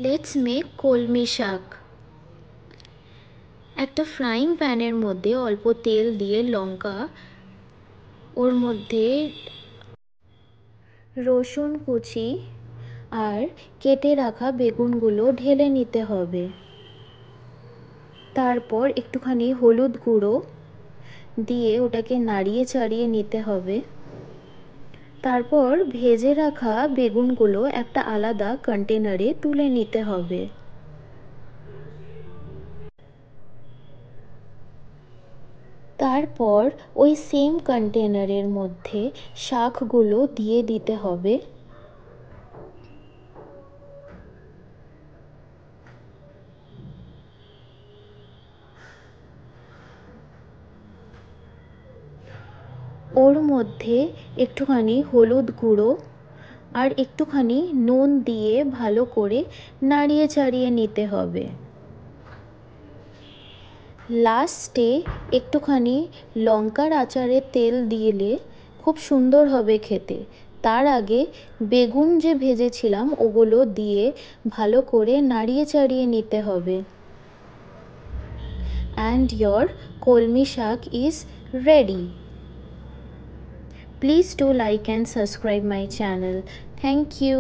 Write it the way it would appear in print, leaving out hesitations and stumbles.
Let's make কলমি শাক। একটা ফ্রাইং প্যানের মধ্যে অল্প তেল দিয়ে লঙ্কা, ওর মধ্যে রসুন কুচি আর কেটে রাখা বেগুনগুলো ঢেলে নিতে হবে। তারপর একটুখানি হলুদ গুঁড়ো দিয়ে ওটাকে নাড়িয়ে চাড়িয়ে নিতে হবে। তারপর ভেজে রাখা বেগুনগুলো একটা আলাদা কন্টেনারে তুলে নিতে হবে। তারপর ওই সেম কন্টেনারের মধ্যে শাকগুলো দিয়ে দিতে হবে। ওর মধ্যে একটুখানি হলুদ গুঁড়ো আর একটুখানি নুন দিয়ে ভালো করে নাড়িয়ে চাড়িয়ে নিতে হবে। লাস্টে একটুখানি লঙ্কার আচারের তেল দিলে খুব সুন্দর হবে খেতে। তার আগে বেগুন যে ভেজেছিলাম ওগুলো দিয়ে ভালো করে নাড়িয়ে চাড়িয়ে নিতে হবে। And your kolmi shak is ready. Please do like and subscribe my channel. Thank you.